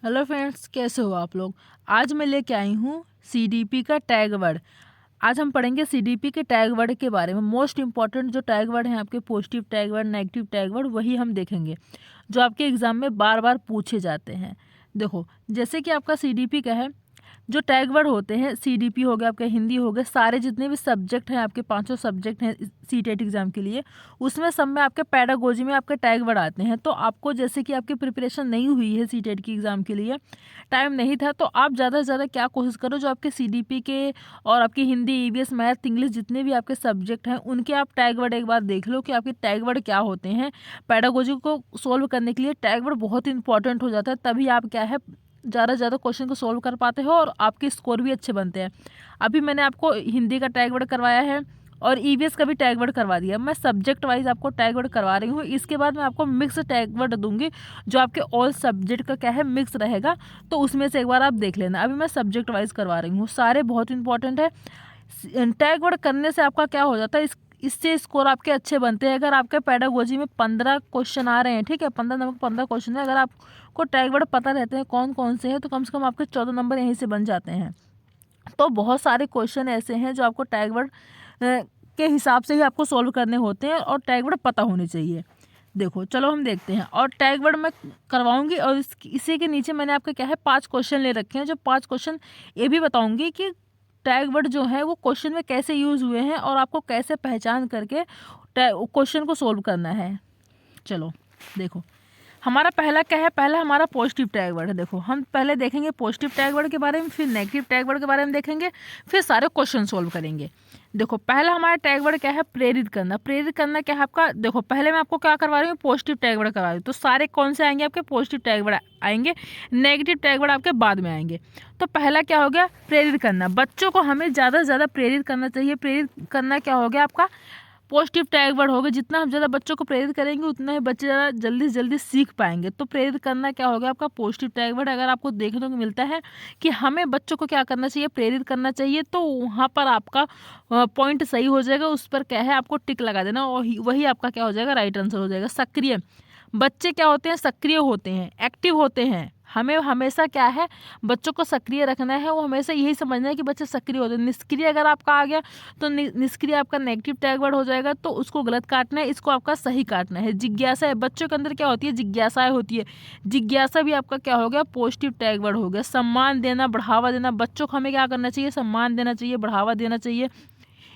Hello friends, कैसे हो आप लोग। आज मैं लेके आई हूँ सीडीपी का टैग वर्ड। आज हम पढ़ेंगे सीडीपी के टैग वर्ड के बारे में। मोस्ट इंपॉर्टेंट जो टैग वर्ड हैं आपके, positive tag word, negative tag word, वही हम देखेंगे जो आपके एग्जाम में बार बार पूछे जाते हैं। देखो, जैसे कि आपका सीडीपी का है, जो टैग वर्ड होते हैं, सीडीपी हो गया आपका, हिंदी हो गया, सारे जितने भी सब्जेक्ट हैं आपके, पांचों सब्जेक्ट हैं सीटेट एग्जाम के लिए, उसमें सब में आपके पेडागोजी में आपके टैग वर्ड आते हैं। तो आपको जैसे कि आपकी प्रिपरेशन नहीं हुई है सीटेट की एग्ज़ाम के लिए, टाइम नहीं था, तो आप ज़्यादा से ज़्यादा क्या कोशिश करो, जो आपके सीडीपी के और आपकी हिंदी, ईवीएस, मैथ, इंग्लिश, जितने भी आपके सब्जेक्ट हैं उनके आप टैग वर्ड एक बार देख लो कि आपके टैग वर्ड क्या होते हैं। पेडागोजी को सोल्व करने के लिए टैग वर्ड बहुत इंपॉर्टेंट हो जाता है, तभी आप क्या है ज़्यादा से ज़्यादा क्वेश्चन को सोल्व कर पाते हो और आपके स्कोर भी अच्छे बनते हैं। अभी मैंने आपको हिंदी का टैग वर्ड करवाया है और ईवीएस का भी टैग वर्ड करवा दिया। मैं सब्जेक्ट वाइज आपको टैग वर्ड करवा रही हूँ। इसके बाद मैं आपको मिक्स टैग वर्ड दूंगी जो आपके ऑल सब्जेक्ट का क्या है, मिक्स रहेगा, तो उसमें से एक बार आप देख लेना। अभी मैं सब्जेक्ट वाइज करवा रही हूँ, सारे बहुत इंपॉर्टेंट है। टैग वर्ड करने से आपका क्या हो जाता है, इससे स्कोर आपके अच्छे बनते हैं। अगर आपके पेडागोजी में 15 क्वेश्चन आ रहे हैं, ठीक है, 15 नंबर 15 क्वेश्चन है, अगर आपको टैग वर्ड पता रहते हैं कौन कौन से हैं, तो कम से कम आपके 14 नंबर यहीं से बन जाते हैं। तो बहुत सारे क्वेश्चन ऐसे हैं जो आपको टैग वर्ड के हिसाब से ही आपको सॉल्व करने होते हैं और टैग वर्ड पता होने चाहिए। देखो, चलो हम देखते हैं। और टैग वर्ड मैं करवाऊंगी और इसी के नीचे मैंने आपके क्या है 5 क्वेश्चन ले रखे हैं। जो 5 क्वेश्चन ये भी बताऊंगी कि टैग वर्ड जो है वो क्वेश्चन में कैसे यूज़ हुए हैं और आपको कैसे पहचान करके क्वेश्चन को सोल्व करना है। चलो देखो, हमारा पहला क्या है, पहला हमारा पॉजिटिव टैग वर्ड है। देखो, हम पहले देखेंगे पॉजिटिव टैग वर्ड के बारे में, फिर नेगेटिव टैग वर्ड के बारे में देखेंगे, फिर सारे क्वेश्चन सोल्व करेंगे। देखो, पहला हमारा टैग वर्ड क्या है, प्रेरित करना। प्रेरित करना क्या है आपका, देखो पहले मैं आपको क्या करवा रही हूँ, पॉजिटिव टैग वर्ड करवा रही हूँ। तो सारे कौन से आएंगे आपके, पॉजिटिव टैग वर्ड आएंगे, नेगेटिव टैग वर्ड आपके बाद में आएंगे। तो पहला क्या हो गया, प्रेरित करना। बच्चों को हमें ज़्यादा से ज़्यादा प्रेरित करना चाहिए। प्रेरित करना क्या हो गया आपका, पॉजिटिव टैग वर्ड होगा। जितना हम ज़्यादा बच्चों को प्रेरित करेंगे उतना ही बच्चे ज़्यादा जल्दी से जल्दी सीख पाएंगे। तो प्रेरित करना क्या होगा आपका, पॉजिटिव टैग वर्ड। अगर आपको देखने को मिलता है कि हमें बच्चों को क्या करना चाहिए, प्रेरित करना चाहिए, तो वहाँ पर आपका पॉइंट सही हो जाएगा। उस पर क्या है आपको टिक लगा देना और वही आपका क्या हो जाएगा, राइट आंसर हो जाएगा। सक्रिय बच्चे क्या होते हैं, सक्रिय होते हैं, एक्टिव होते हैं। हमें हमेशा क्या है, बच्चों को सक्रिय रखना है। वो हमेशा यही समझना है कि बच्चे सक्रिय होते हैं। निष्क्रिय अगर आपका आ गया तो निष्क्रिय आपका नेगेटिव टैग वर्ड हो जाएगा, तो उसको गलत काटना है, इसको आपका सही काटना है। जिज्ञासा है, बच्चों के अंदर क्या होती है, जिज्ञासाएं होती है। जिज्ञासा भी आपका क्या हो गया, पॉजिटिव टैग वर्ड हो गया। सम्मान देना, बढ़ावा देना, बच्चों को हमें क्या करना चाहिए, सम्मान देना चाहिए, बढ़ावा देना चाहिए।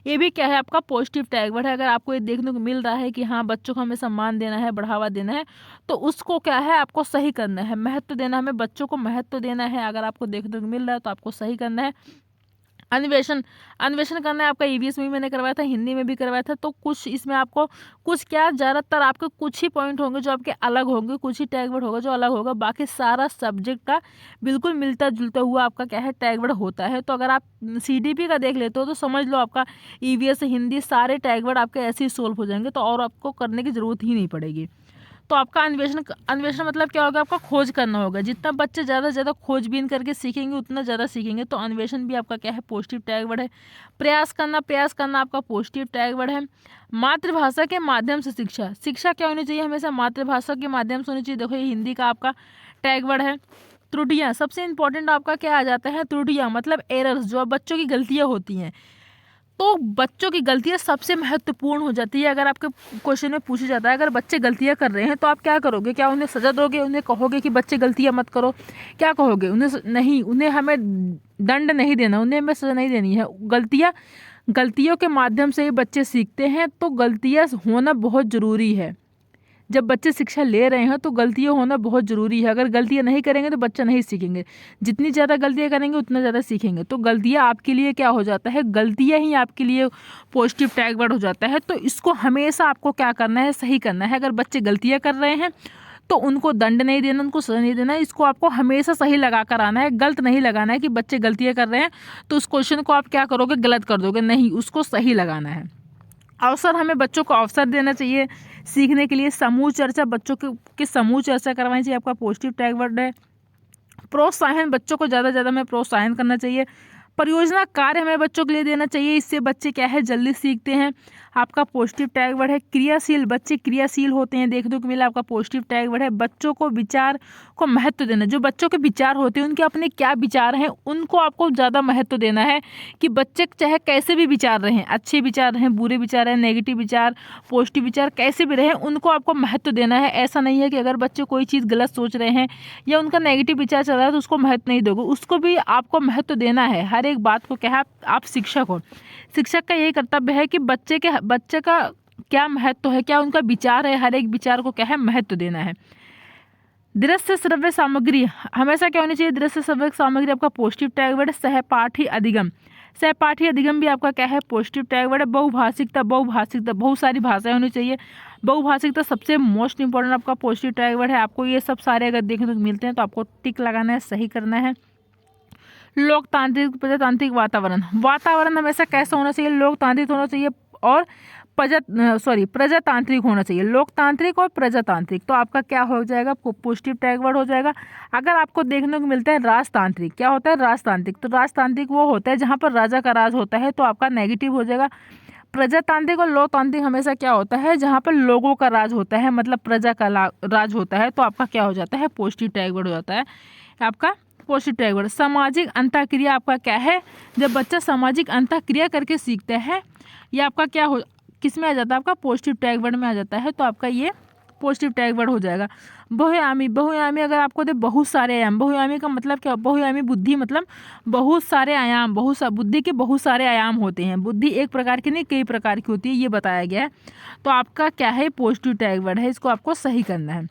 ये भी क्या है आपका पॉजिटिव टैग वर्ड है। अगर आपको ये देखने को मिल रहा है कि हाँ, बच्चों को हमें सम्मान देना है, बढ़ावा देना है, तो उसको क्या है आपको सही करना है। महत्व देना, हमें बच्चों को महत्व देना है। अगर आपको देखने को मिल रहा है तो आपको सही करना है। अन्वेषण, अन्वेषण करना है आपका। ईवीएस में भी मैंने करवाया था, हिंदी में भी करवाया था। तो कुछ इसमें आपको कुछ क्या, ज़्यादातर आपके कुछ ही पॉइंट होंगे जो आपके अलग होंगे, कुछ ही टैग वर्ड होगा जो अलग होगा। बाकी सारा सब्जेक्ट का बिल्कुल मिलता जुलता हुआ आपका क्या है टैग वर्ड होता है। तो अगर आप सीडीपी का देख लेते हो तो समझ लो आपका ईवीएस, हिंदी, सारे टैग वर्ड आपके ऐसे ही सोल्व हो जाएंगे, तो और आपको करने की ज़रूरत ही नहीं पड़ेगी। तो आपका अन्वेषण, अन्वेषण मतलब क्या होगा, आपका खोज करना होगा। जितना बच्चे ज़्यादा से ज़्यादा खोजबीन करके सीखेंगे उतना ज़्यादा सीखेंगे। तो अन्वेषण भी आपका क्या है, पॉजिटिव टैग वर्ड है। प्रयास करना, प्रयास करना आपका पॉजिटिव टैग वर्ड है। मातृभाषा के माध्यम से शिक्षा, शिक्षा क्या होनी चाहिए, हमेशा मातृभाषा के माध्यम से होनी चाहिए। देखो, ये हिंदी का आपका टैग वर्ड है। त्रुटियाँ, सबसे इंपॉर्टेंट आपका क्या आ जाता है, त्रुटियाँ मतलब एरर्स, जो बच्चों की गलतियाँ होती हैं। तो बच्चों की गलतियाँ सबसे महत्वपूर्ण हो जाती है। अगर आपके क्वेश्चन में पूछा जाता है, अगर बच्चे गलतियाँ कर रहे हैं तो आप क्या करोगे, क्या उन्हें सजा दोगे, उन्हें कहोगे कि बच्चे गलतियाँ मत करो, क्या कहोगे उन्हें, नहीं, उन्हें हमें दंड नहीं देना, उन्हें हमें सजा नहीं देनी है। गलतियों के माध्यम से ही बच्चे सीखते हैं। तो गलतियाँ होना बहुत ज़रूरी है। जब बच्चे शिक्षा ले रहे हैं तो गलतियाँ होना बहुत ज़रूरी है। अगर गलतियाँ नहीं करेंगे तो बच्चा नहीं सीखेंगे। जितनी ज़्यादा गलतियाँ करेंगे उतना ज़्यादा सीखेंगे। तो गलतियाँ आपके लिए क्या हो जाता है, गलतियाँ ही आपके लिए पॉजिटिव टैग वर्ड हो जाता है। तो इसको हमेशा आपको क्या करना है, सही करना है। अगर बच्चे गलतियाँ कर रहे हैं तो उनको दंड नहीं देना, उनको सजा नहीं देना, इसको आपको हमेशा सही लगा कर आना है। गलत नहीं लगाना है कि बच्चे गलतियाँ कर रहे हैं तो उस क्वेश्चन को आप क्या करोगे, गलत कर दोगे, नहीं, उसको सही लगाना है। अवसर, हमें बच्चों को अवसर देना चाहिए सीखने के लिए। समूह चर्चा, बच्चों के समूह चर्चा करवानी चाहिए, आपका पॉजिटिव टैग वर्ड है। प्रोत्साहन, बच्चों को ज़्यादा से ज़्यादा हमें प्रोत्साहन करना चाहिए। परियोजना कार्य हमें बच्चों के लिए देना चाहिए, इससे बच्चे क्या है जल्दी सीखते हैं। आपका पॉजिटिव टैग वर्ड है क्रियाशील, बच्चे क्रियाशील होते हैं, देखने को मिला। आपका पॉजिटिव टैग वर्ड है बच्चों को विचार को महत्व देना, जो बच्चों के विचार होते हैं उनके अपने क्या विचार हैं उनको आपको ज़्यादा महत्व देना है, कि बच्चे चाहे कैसे भी विचार रहें, अच्छे विचार रहें, बुरे विचार रहें, नेगेटिव विचार, पॉजिटिव विचार, कैसे भी रहें उनको आपको महत्व देना है। ऐसा नहीं है कि अगर बच्चे कोई चीज़ गलत सोच रहे हैं या उनका नेगेटिव विचार चल रहा है तो उसको महत्व नहीं दोगे, उसको भी आपको महत्व देना है। हर एक बात को क्या है, आप शिक्षक हो, शिक्षक का यही कर्तव्य है कि बच्चे का क्या महत्व है, क्या उनका विचार है, हर एक विचार को क्या है महत्व देना है। दृश्य श्रव्य सामग्री हमेशा क्या होनी चाहिए, दृश्य श्रव्य सामग्री आपका पॉजिटिव टैग वर्ड है। सहपाठी अधिगम, सहपाठी अधिगम भी आपका क्या है पॉजिटिव टैग वर्ड है। बहुभाषिकता, बहुत सारी भाषाएं होनी चाहिए, बहुभाषिकता सबसे मोस्ट इंपॉर्टेंट आपका पॉजिटिव टैग वर्ड है। आपको ये सब सारे अगर देखने को मिलते हैं तो आपको टिक लगाना है, सही करना है। लोकतांत्रिक प्रजातांत्रिक वातावरण हमेशा कैसा होना चाहिए, लोकतांत्रिक होना चाहिए और प्रजातांत्रिक होना चाहिए, लोकतांत्रिक और प्रजातांत्रिक। तो आपका क्या हो जाएगा, पॉजिटिव टैग वर्ड हो जाएगा। अगर आपको देखने को मिलता है राजतांत्रिक, क्या होता है राजतांत्रिक, तो राजतांत्रिक वो होता है जहाँ पर राजा का राज होता है, तो आपका नेगेटिव हो जाएगा। प्रजातांत्रिक और लोकतांत्रिक हमेशा क्या होता है, जहाँ पर लोगों का राज होता है, मतलब प्रजा का राज होता है, तो आपका क्या हो जाता है पॉजिटिव टैग वर्ड हो जाता है आपका पॉजिटिव टैग वर्ड। सामाजिक अंतःक्रिया आपका क्या है, जब बच्चा सामाजिक अंतःक्रिया करके सीखता है, ये आपका क्या हो, किस में आ जाता है, आपका पॉजिटिव टैग वर्ड में आ जाता है, तो आपका ये पॉजिटिव टैग वर्ड हो जाएगा। बहुआयामी, बहुआयामी अगर आपको दे बहुत सारे आयाम, बहुआयामी का मतलब क्या, बहुआयामी बुद्धि मतलब बहुत सारे आयाम, बुद्धि के बहुत सारे आयाम होते हैं, बुद्धि एक प्रकार की नहीं कई प्रकार की होती है, ये बताया गया है। तो आपका क्या है पॉजिटिव टैग वर्ड है, इसको आपको सही करना है।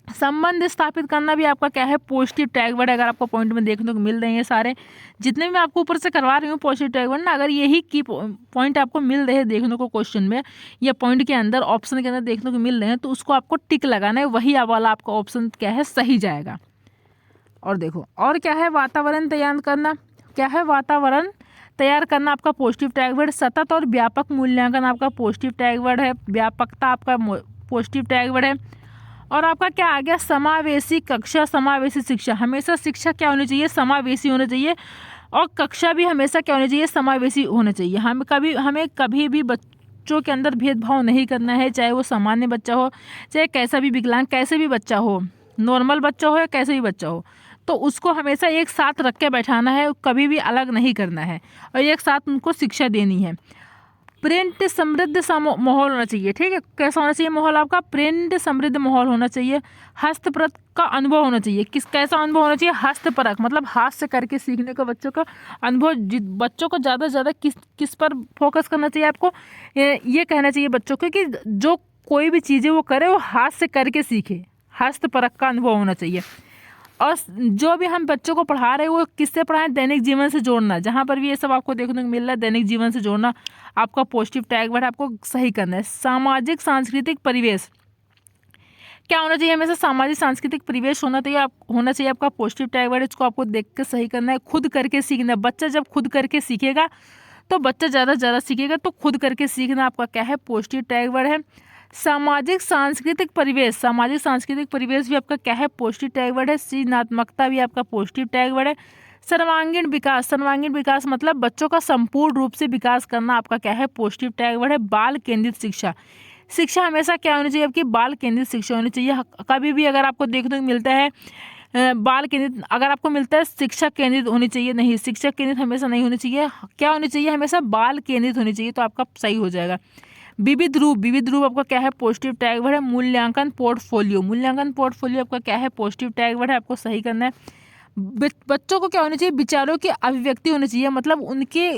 संबंध स्थापित करना भी आपका क्या है पॉजिटिव टैग वर्ड। अगर आपको पॉइंट में देखने को मिल रहे हैं सारे जितने भी मैं आपको ऊपर से करवा रही हूँ पॉजिटिव टैग वर्ड ना, अगर यही की पॉइंट आपको मिल रहे हैं देखने को क्वेश्चन में या पॉइंट के अंदर ऑप्शन के अंदर देखने को मिल रहे हैं, तो उसको आपको टिक लगाना है, वही वाला आपका ऑप्शन क्या है सही जाएगा। और देखो और क्या है, वातावरण तैयार करना, क्या है वातावरण तैयार करना आपका पॉजिटिव टैग वर्ड। सतत और व्यापक मूल्यांकन आपका पॉजिटिव टैग वर्ड है, व्यापकता आपका पॉजिटिव टैग वर्ड है। और आपका क्या आ गया, समावेशी कक्षा, समावेशी शिक्षा, हमेशा शिक्षा क्या होनी चाहिए, समावेशी होना चाहिए, और कक्षा भी हमेशा क्या होनी चाहिए, समावेशी होना चाहिए। हमें कभी भी बच्चों के अंदर भेदभाव नहीं करना है, चाहे वो सामान्य बच्चा हो, चाहे कैसा भी विकलांग कैसे भी बच्चा हो, नॉर्मल बच्चा हो या कैसे भी बच्चा हो, तो उसको हमेशा एक साथ रख के बैठाना है, कभी भी अलग नहीं करना है, और एक साथ उनको शिक्षा देनी है। प्रिंट समृद्ध माहौल होना चाहिए, ठीक है, कैसा होना चाहिए माहौल आपका, प्रिंट समृद्ध माहौल होना चाहिए। हस्तप्रत का अनुभव होना चाहिए, कैसा अनुभव होना चाहिए, हस्तपरक मतलब हाथ से करके सीखने का बच्चों का अनुभव। बच्चों को ज़्यादा से ज़्यादा किस पर फोकस करना चाहिए आपको, ये कहना चाहिए बच्चों को कि जो कोई भी चीज़ें वो करे वो हाथ से करके सीखे, हस्तपरक का अनुभव होना चाहिए। और जो भी हम बच्चों को पढ़ा रहे हैं वो किससे पढ़ाएं, दैनिक जीवन से जोड़ना, जहाँ पर भी ये सब आपको देखने को मिल रहा है दैनिक जीवन से जोड़ना आपका पॉजिटिव टैग वर्ड आपको सही करना है। सामाजिक सांस्कृतिक परिवेश क्या होना चाहिए, हमेशा सामाजिक सांस्कृतिक परिवेश होना चाहिए आपका पॉजिटिव टैग वर्ड, इसको आपको देख के सही करना है। खुद करके सीखना, बच्चा जब खुद करके सीखेगा तो बच्चा ज़्यादा सीखेगा, तो खुद करके सीखना आपका क्या है पॉजिटिव टैग वर्ड है। सामाजिक सांस्कृतिक परिवेश भी आपका क्या है पॉजिटिव टैग वर्ड है। सृजनात्मकता भी आपका पॉजिटिव टैग वर्ड है। सर्वांगीण विकास मतलब बच्चों का संपूर्ण रूप से विकास करना आपका क्या है पॉजिटिव टैग वर्ड है। बाल केंद्रित शिक्षा हमेशा क्या होनी चाहिए आपकी, बाल केंद्रित शिक्षा होनी चाहिए। कभी भी अगर आपको देखने को मिलता है बाल केंद्रित, अगर आपको मिलता है शिक्षक केंद्रित होनी चाहिए, नहीं, शिक्षक केंद्रित हमेशा नहीं होनी चाहिए, क्या होनी चाहिए हमेशा बाल केंद्रित होनी चाहिए, तो आपका सही हो जाएगा। विविध रूप आपका क्या है पॉजिटिव टैग वर्ड है। मूल्यांकन पोर्टफोलियो आपका क्या है पॉजिटिव टैग वर्ड है, आपको सही करना है। बच्चों को क्या होनी चाहिए, विचारों की अभिव्यक्ति होनी चाहिए, मतलब उनके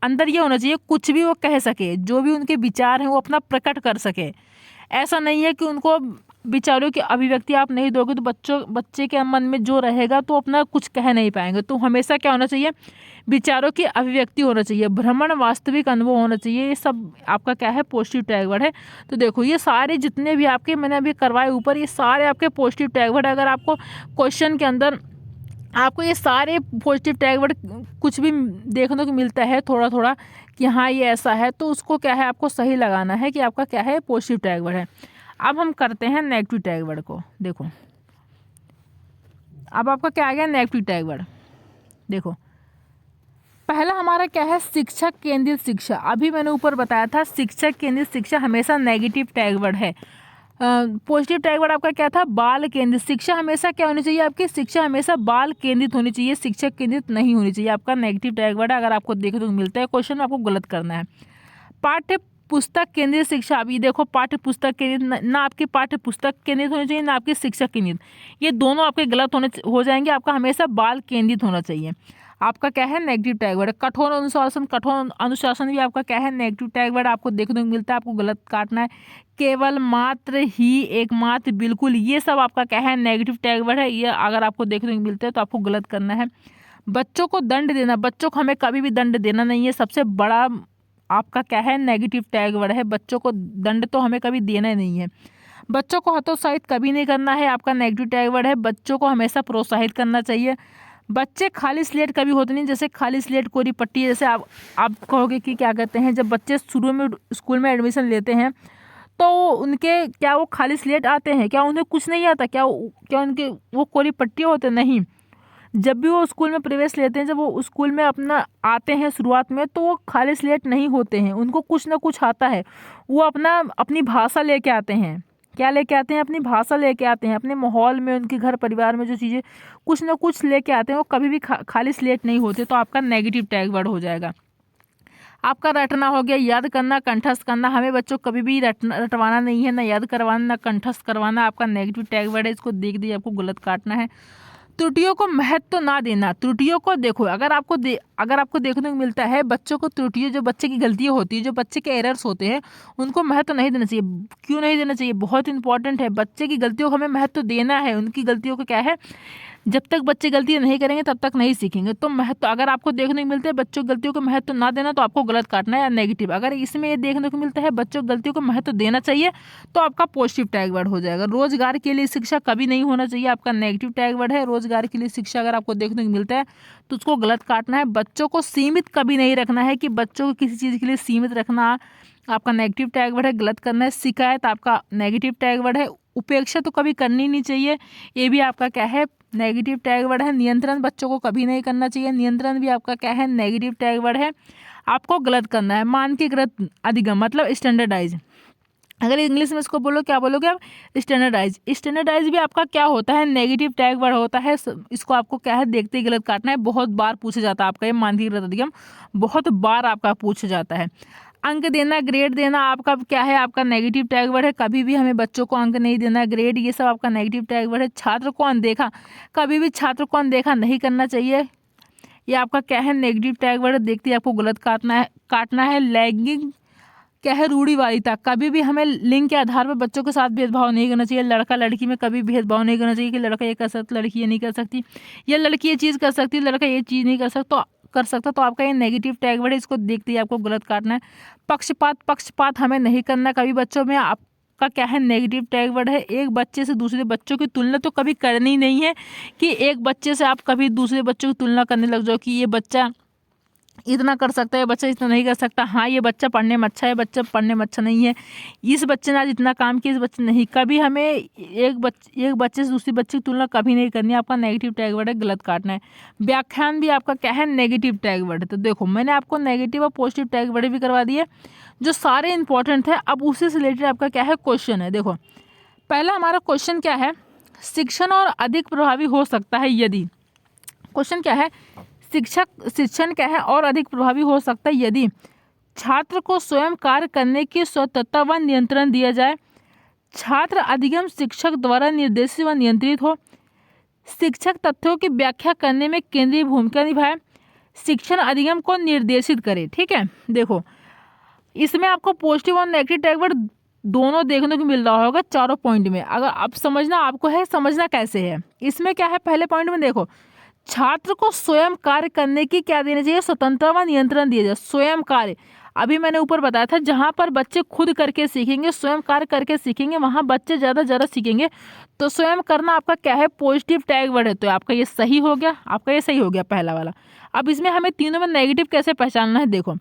अंदर ये होना चाहिए कुछ भी वो कह सके, जो भी उनके विचार हैं वो अपना प्रकट कर सके। ऐसा नहीं है कि उनको विचारों की अभिव्यक्ति आप नहीं दोगे तो बच्चे के मन में जो रहेगा तो अपना कुछ कह नहीं पाएंगे। तो हमेशा क्या होना चाहिए, विचारों की अभिव्यक्ति होना चाहिए, भ्रमण वास्तविक अनुभव होना चाहिए, ये सब आपका क्या है पॉजिटिव टैग वर्ड है। तो देखो ये सारे जितने भी आपके मैंने अभी करवाए ऊपर, ये सारे आपके पॉजिटिव टैग वर्ड। अगर आपको क्वेश्चन के अंदर आपको ये सारे पॉजिटिव टैग वर्ड कुछ भी देखने को मिलता है थोड़ा कि हाँ ये ऐसा है, तो उसको क्या है आपको सही लगाना है कि आपका क्या है पॉजिटिव टैग वर्ड है। अब हम करते हैं नेगेटिव टैग वर्ड को। देखो अब आपका क्या आ गया नेगेटिव टैग वर्ड। देखो पहला हमारा क्या है, शिक्षक केंद्रित शिक्षा। अभी मैंने ऊपर बताया था शिक्षक केंद्रित शिक्षा हमेशा नेगेटिव टैग वर्ड है। पॉजिटिव टैग वर्ड आपका क्या था, बाल केंद्रित शिक्षा। हमेशा क्या होनी चाहिए आपकी, शिक्षा हमेशा बाल केंद्रित होनी चाहिए, शिक्षक केंद्रित नहीं होनी चाहिए। आपका नेगेटिव टैग वर्ड है। अगर आपको देखने को मिलता है क्वेश्चन में, आपको गलत करना है। पाठ्य पुस्तक केंद्रित शिक्षा। अभी देखो पाठ्य पुस्तक केंद्रित, ना आपकी पाठ्य पुस्तक केंद्रित होनी चाहिए ना आपकी शिक्षक केंद्रित, ये दोनों आपके गलत हो जाएंगे। आपका हमेशा बाल केंद्रित होना चाहिए। आपका क्या है, नेगेटिव टैग वर्ड। कठोर अनुशासन, कठोर अनुशासन भी आपका क्या है, नेगेटिव टैग वर्ड आपको देखने को मिलता है, आपको गलत काटना है। केवल, मात्र, ही, एकमात्र, बिल्कुल, ये सब आपका क्या है, नेगेटिव टैग वर्ड है। ये अगर आपको देखने को मिलते हैं तो आपको गलत करना है। बच्चों को दंड देना, बच्चों को हमें कभी भी दंड देना नहीं है, सबसे बड़ा आपका क्या है, नेगेटिव टैग वर्ड है। बच्चों को दंड तो हमें कभी देना ही नहीं है। बच्चों को हतोत्साहित कभी नहीं करना है, आपका नेगेटिव टैग वर्ड है। बच्चों को हमेशा प्रोत्साहित करना चाहिए। बच्चे खाली स्लेट कभी होते नहीं, जैसे खाली स्लेट कोरी पट्टी, जैसे आप कहोगे कि क्या कहते हैं, जब बच्चे शुरू में स्कूल में एडमिशन लेते हैं तो उनके क्या वो खाली स्लेट आते हैं क्या, उन्हें कुछ नहीं आता क्या, उनके वो कोरी पट्टी होते नहीं। जब भी वो स्कूल में प्रवेश लेते हैं, जब वो स्कूल में अपना आते हैं शुरुआत में, तो वो खाली स्लेट नहीं होते हैं, उनको कुछ ना कुछ आता है। वो अपनी भाषा लेके आते हैं। क्या लेके आते हैं, अपनी भाषा लेके आते हैं। अपने माहौल में, उनके घर परिवार में जो चीज़ें कुछ ना कुछ लेके आते हैं, वो कभी भी खाली स्लेट नहीं होते। तो आपका नेगेटिव टैग वर्ड हो जाएगा। आपका रटना हो गया, याद करना, कंठस्थ करना। हमें बच्चों को कभी भी रटवाना नहीं है, ना याद करवाना ना कंठस्थ करवाना। आपका नेगेटिव टैग वर्ड है, इसको देख दीजिए, आपको गलत काटना है। त्रुटियों को महत्व ना देना। त्रुटियों को देखो, अगर आपको देखने को मिलता है, बच्चों को त्रुटियाँ, जो बच्चे की गलतियाँ होती है, जो बच्चे के एरर्स होते हैं, उनको महत्व नहीं देना चाहिए। क्यों नहीं देना चाहिए, बहुत इंपॉर्टेंट है। बच्चे की गलतियों को हमें महत्व देना है। उनकी गलतियों को क्या है, जब तक बच्चे गलतियाँ नहीं करेंगे तब तक नहीं सीखेंगे। तो महत्व अगर आपको देखने को मिलता है बच्चों की गलतियों को महत्व ना देना, तो आपको गलत काटना है या नेगेटिव। अगर इसमें ये देखने को मिलता है बच्चों की गलतियों को महत्व देना चाहिए, तो आपका पॉजिटिव टैग वर्ड हो जाएगा। रोजगार के लिए शिक्षा कभी नहीं होना चाहिए, आपका नेगेटिव टैग वर्ड है। रोजगार के लिए शिक्षा अगर आपको देखने को मिलता है तो उसको गलत काटना है। बच्चों को सीमित कभी नहीं रखना है, कि बच्चों को किसी चीज़ के लिए सीमित रखना आपका नेगेटिव टैग वर्ड है, गलत करना है। शिकायत आपका नेगेटिव टैग वर्ड है। उपेक्षा तो कभी करनी नहीं चाहिए, ये भी आपका क्या है, नेगेटिव टैग वर्ड है। नियंत्रण बच्चों को कभी नहीं करना चाहिए, नियंत्रण भी आपका क्या है, नेगेटिव टैग वर्ड है, आपको गलत करना है। मानकीकृत अधिगम मतलब स्टैंडर्डाइज, अगर इंग्लिश में इसको बोलो, क्या बोलोगे आप, स्टैंडर्डाइज। स्टैंडर्डाइज भी आपका क्या होता है, नेगेटिव टैग वर्ड होता है। इसको आपको क्या है, देखते ही गलत काटना है। बहुत बार पूछा जाता है आपका ये मानकीकृत अधिगम, बहुत बार आपका पूछा जाता है। अंक देना, ग्रेड देना आपका क्या है, आपका नेगेटिव टैग वर्ड है। कभी भी हमें बच्चों को अंक नहीं देना, ग्रेड, ये सब आपका नेगेटिव टैग वर्ड है। छात्र को अनदेखा, कभी भी छात्र को अनदेखा नहीं करना चाहिए, ये आपका क्या है, नेगेटिव टैग वर्ड है। देखते ही आपको गलत काटना है। लैंगिक क्या है, रूढ़िवादिता, कभी भी हमें लिंग के आधार पर बच्चों के साथ भेदभाव नहीं करना चाहिए। लड़का लड़की में कभी भेदभाव नहीं करना चाहिए, कि लड़का ये कर सकता, लड़की ये नहीं कर सकती, या लड़की ये चीज़ कर सकती, लड़का ये चीज़ नहीं कर सकता। तो आपका ये नेगेटिव टैग वर्ड है, इसको देखते ही आपको गलत काटना है। पक्षपात हमें नहीं करना कभी बच्चों में, आपका क्या है, नेगेटिव टैग वर्ड है। एक बच्चे से दूसरे बच्चों की तुलना तो कभी करनी नहीं है, कि एक बच्चे से आप कभी दूसरे बच्चों की तुलना करने लग जाओ, कि ये बच्चा इतना कर सकता है, बच्चा इतना नहीं कर सकता। हाँ, ये बच्चा पढ़ने में अच्छा है, बच्चा पढ़ने में अच्छा नहीं है, इस बच्चे ने आज इतना काम किया, इस बच्चे नहीं। कभी हमें एक बच्चे से दूसरे बच्चे की तुलना कभी नहीं करनी है, आपका नेगेटिव टैग वर्ड है, गलत काटना है। व्याख्यान भी आपका क्या है, नेगेटिव टैग वर्ड है। तो देखो मैंने आपको नेगेटिव और पॉजिटिव टैग वर्ड भी करवा दिए, जो सारे इंपॉर्टेंट है। अब उसी से रिलेटेड आपका क्या है, क्वेश्चन है। देखो पहला हमारा क्वेश्चन क्या है, शिक्षण और अधिक प्रभावी हो सकता है यदि, क्वेश्चन क्या है, शिक्षण क्या है और अधिक प्रभावी हो सकता है यदि छात्र को स्वयं कार्य करने की स्वतंत्रता व नियंत्रण दिया जाए, छात्र अधिगम शिक्षक द्वारा निर्देशित व नियंत्रित हो, शिक्षक तथ्यों की व्याख्या करने में केंद्रीय भूमिका निभाए, शिक्षण अधिगम को निर्देशित करे। ठीक है, देखो इसमें आपको पॉजिटिव और नेगेटिव टैग वर्ड दोनों देखने को मिल रहा होगा चारों पॉइंट में। अगर आप समझना, आपको है समझना कैसे है। इसमें क्या है, पहले पॉइंट में देखो, छात्र को स्वयं कार्य करने की क्या देना चाहिए, स्वतंत्रता व नियंत्रण दिया जाए। स्वयं कार्य, अभी मैंने ऊपर बताया था, जहाँ पर बच्चे खुद करके सीखेंगे, स्वयं कार्य करके सीखेंगे, वहाँ बच्चे ज़्यादा सीखेंगे। तो स्वयं करना आपका क्या है, पॉजिटिव टैग वर्ड है। तो आपका ये सही हो गया, आपका ये सही हो गया पहला वाला। अब इसमें हमें तीनों में नेगेटिव कैसे पहचानना है, देखो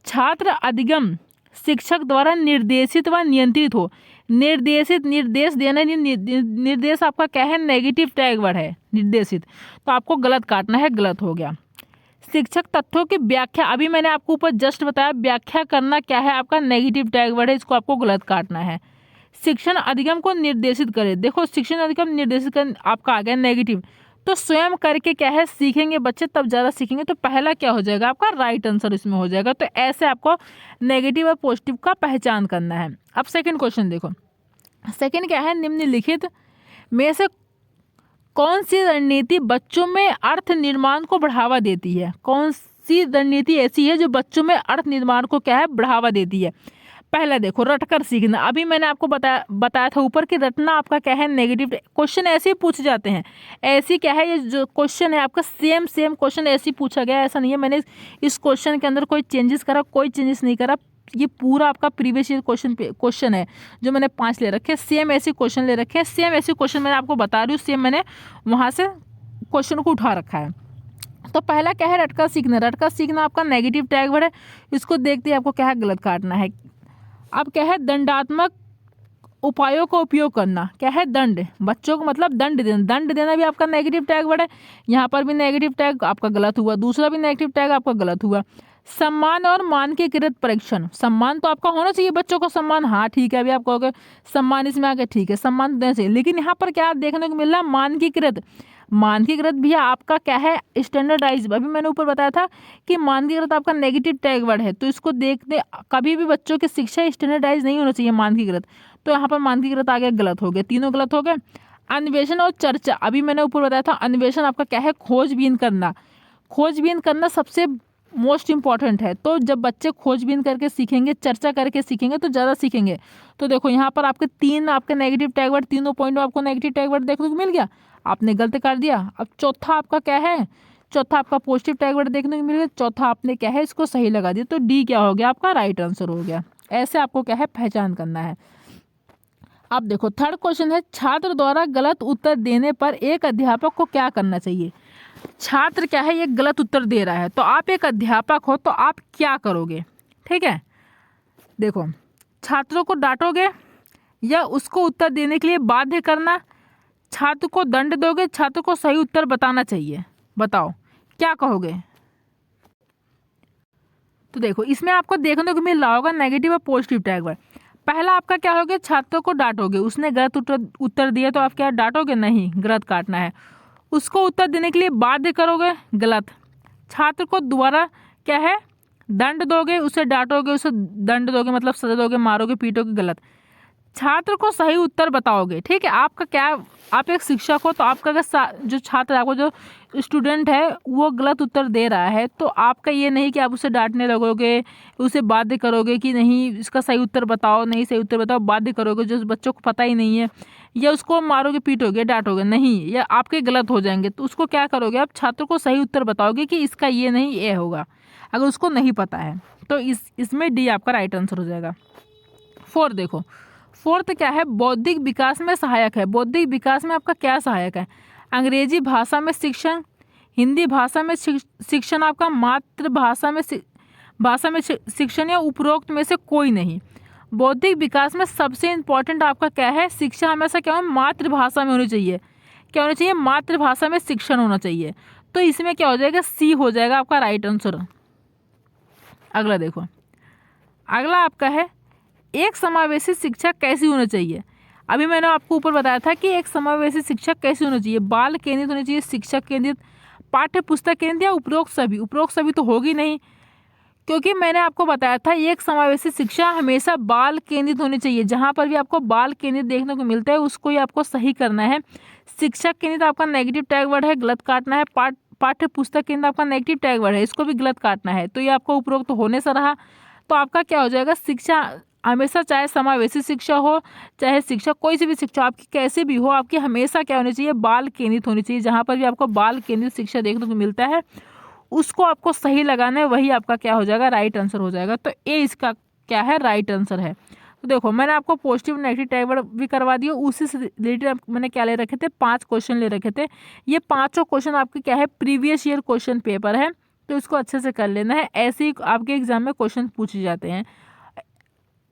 छात्र अधिगम शिक्षक द्वारा निर्देशित व नियंत्रित हो। निर्देश देना, निर्देश आपका क्या है, नेगेटिव टैग वर्ड है, निर्देशित। तो आपको गलत काटना है, गलत हो गया। शिक्षक तथ्यों की व्याख्या, अभी मैंने आपको ऊपर जस्ट बताया व्याख्या करना क्या है आपका नेगेटिव टैग वर्ड है, इसको आपको गलत काटना है। शिक्षण अधिगम को निर्देशित करे, देखो शिक्षण अधिगम निर्देशित कर आपका आ गया नेगेटिव, तो स्वयं करके क्या है सीखेंगे बच्चे तब ज़्यादा सीखेंगे, तो पहला क्या हो जाएगा आपका राइट आंसर इसमें हो जाएगा। तो ऐसे आपको नेगेटिव और पॉजिटिव का पहचान करना है। अब सेकंड क्वेश्चन देखो, सेकंड क्या है, निम्नलिखित में से कौन सी रणनीति बच्चों में अर्थ निर्माण को बढ़ावा देती है, कौन सी रणनीति ऐसी है जो बच्चों में अर्थ निर्माण को क्या है बढ़ावा देती है। पहला देखो रटकर सीखना, अभी मैंने आपको बताया था ऊपर कि रटना आपका क्या है नेगेटिव, क्वेश्चन ऐसे ही पूछ जाते हैं, ऐसी क्या है ये जो क्वेश्चन है आपका सेम क्वेश्चन ऐसे ही पूछा गया, ऐसा नहीं है मैंने इस क्वेश्चन के अंदर कोई चेंजेस करा, कोई चेंजेस नहीं करा, ये पूरा आपका प्रीवियस ईयर क्वेश्चन है जो मैंने 5 ले रखे, सेम ऐसे क्वेश्चन ले रखे हैं, सेम ऐसे क्वेश्चन मैंने आपको बता रही हूँ, सेम मैंने वहाँ से क्वेश्चन को उठा रखा है। तो पहला क्या है रटकर सीखना, रटकर सीखना आपका नेगेटिव टैग वर्ड है, इसको देखते ही आपको क्या है गलत काटना है। अब क्या है दंडात्मक उपायों का उपयोग करना, क्या है दंड, बच्चों को मतलब दंड देना, दंड देना भी आपका नेगेटिव टैग वर्ड है, यहाँ पर भी नेगेटिव टैग आपका गलत हुआ, दूसरा भी नेगेटिव टैग आपका गलत हुआ। सम्मान और मानकीकृत परीक्षण, सम्मान तो आपका होना चाहिए बच्चों को, सम्मान हाँ ठीक है, अभी आप कहोगे सम्मान इसमें आ गया ठीक है, सम्मान तो देना चाहिए, लेकिन यहाँ पर क्या देखने को मिल रहा है मानकीकृत, मानकीकृत भी आपका क्या है स्टैंडर्डाइज, अभी मैंने ऊपर बताया था कि मानकीकृत आपका नेगेटिव टैग वर्ड है, तो इसको देखते कभी भी बच्चों की शिक्षा स्टैंडर्डाइज नहीं होना चाहिए मानकीकृत, तो यहाँ पर मानकीकृत आ गया गलत हो गया, तीनों गलत हो गए। अन्वेषण और चर्चा, अभी मैंने ऊपर बताया था अन्वेषण आपका क्या है खोजबीन करना, खोजबीन करना सबसे मोस्ट इंपॉर्टेंट है, तो जब बच्चे खोजबीन करके सीखेंगे चर्चा करके सीखेंगे तो ज़्यादा सीखेंगे। तो देखो यहाँ पर आपके तीन आपके नेगेटिव टैग वर्ड, तीनों पॉइंट में आपको नेगेटिव टैग वर्ड देखने को मिल गया, आपने गलत कर दिया। अब चौथा आपका क्या है, चौथा आपका पॉजिटिव टैग वर्ड देखने को मिल गया, चौथा आपने क्या है इसको सही लगा दिया, तो डी क्या हो गया आपका राइट आंसर हो गया। ऐसे आपको क्या है पहचान करना है। अब देखो थर्ड क्वेश्चन है छात्र द्वारा गलत उत्तर देने पर एक अध्यापक को क्या करना चाहिए। छात्र क्या है ये गलत उत्तर दे रहा है, तो आप एक अध्यापक हो तो आप क्या करोगे, ठीक है। देखो छात्रों को डांटोगे या उसको उत्तर देने के लिए बाध्य करना, छात्र को दंड दोगे, छात्र को सही उत्तर बताना चाहिए, बताओ क्या कहोगे। तो देखो इसमें आपको देखने को मिल रहा होगा नेगेटिव और पॉजिटिव टैग वर्ड। पहला आपका क्या होगा छात्रों को डांटोगे, उसने गलत उत्तर दिया तो आप क्या डांटोगे नहीं, गलत काटना है। उसको उत्तर देने के लिए बाध्य करोगे, गलत। छात्र को दोबारा क्या है दंड दोगे, उसे डांटोगे, उसे दंड दोगे मतलब सजा दोगे, मारोगे पीटोगे, गलत। छात्र को सही उत्तर बताओगे, ठीक है। आपका क्या, आप एक शिक्षक हो तो आपका अगर जो छात्र आपको जो स्टूडेंट है वो गलत उत्तर दे रहा है तो आपका ये नहीं कि आप उसे डांटने लगोगे, उसे बाध्य करोगे कि नहीं इसका सही उत्तर बताओ, नहीं सही उत्तर बताओ, बाध्य करोगे जो बच्चों को पता ही नहीं है, या उसको मारोगे पीटोगे डांटोगे नहीं, या आपके गलत हो जाएंगे तो उसको क्या करोगे आप छात्र को सही उत्तर बताओगे कि इसका ये नहीं ये होगा, अगर उसको नहीं पता है तो इसमें डी आपका राइट आंसर हो जाएगा। फोर्थ देखो, फोर्थ क्या है बौद्धिक विकास में सहायक है। बौद्धिक विकास में आपका क्या सहायक है, अंग्रेजी भाषा में शिक्षण, हिंदी भाषा में शिक्षण, आपका मातृभाषा में शिक्षण, या उपरोक्त में से कोई नहीं। बौद्धिक विकास में सबसे इम्पोर्टेंट आपका क्या है शिक्षा हमेशा क्या हो मातृभाषा में होनी चाहिए, क्या होना चाहिए मातृभाषा में शिक्षण होना चाहिए, तो इसमें क्या हो जाएगा सी हो जाएगा आपका राइट आंसर। अगला देखो, अगला आपका है एक समावेशी शिक्षा कैसी होनी चाहिए। अभी मैंने आपको ऊपर बताया था कि एक समावेशी शिक्षा कैसी होनी चाहिए, बाल केंद्रित होनी चाहिए, शिक्षक केंद्रित, पाठ्य पुस्तक केंद्रित, या उपरोक्त सभी। उपरोक्त सभी तो होगी नहीं, क्योंकि मैंने आपको बताया था एक समावेशी शिक्षा हमेशा बाल केंद्रित होनी चाहिए, जहाँ पर भी आपको बाल केंद्रित देखने को मिलता है उसको ही आपको सही करना है। शिक्षक केंद्रित आपका नेगेटिव टैग वर्ड है, गलत काटना है। पाठ्य पुस्तक केंद्रित आपका नेगेटिव टैग वर्ड है, इसको भी गलत काटना है, तो ये आपको उपरोक्त होने से रहा, तो आपका क्या हो जाएगा शिक्षा हमेशा, चाहे समावेशी शिक्षा हो चाहे शिक्षा कोई सी भी शिक्षा आपकी कैसे भी हो, आपकी हमेशा क्या होनी चाहिए बाल केंद्रित होनी चाहिए। जहाँ पर भी आपको बाल केंद्रित शिक्षा देखने को मिलता है उसको आपको सही लगाना है, वही आपका क्या हो जाएगा राइट आंसर हो जाएगा। तो ए इसका क्या है राइट आंसर है। तो देखो मैंने आपको पॉजिटिव नेगेटिव टैग वर्ड भी करवा दिया, उसी से रिलेटेड मैंने क्या ले रखे थे 5 क्वेश्चन ले रखे थे। ये 5 क्वेश्चन आपके क्या है प्रीवियस ईयर क्वेश्चन पेपर है, तो इसको अच्छे से कर लेना है, ऐसे ही आपके एग्जाम में क्वेश्चन पूछे जाते हैं।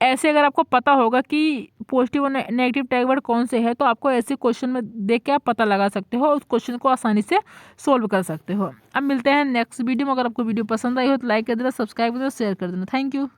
ऐसे अगर आपको पता होगा कि पॉजिटिव और नेगेटिव टैग वर्ड कौन से है, तो आपको ऐसे क्वेश्चन में देख के आप पता लगा सकते हो, उस क्वेश्चन को आसानी से सोल्व कर सकते हो। अब मिलते हैं नेक्स्ट वीडियो में। अगर आपको वीडियो पसंद आई हो तो लाइक कर देना, सब्सक्राइब कर देना, शेयर कर देना। Thank you.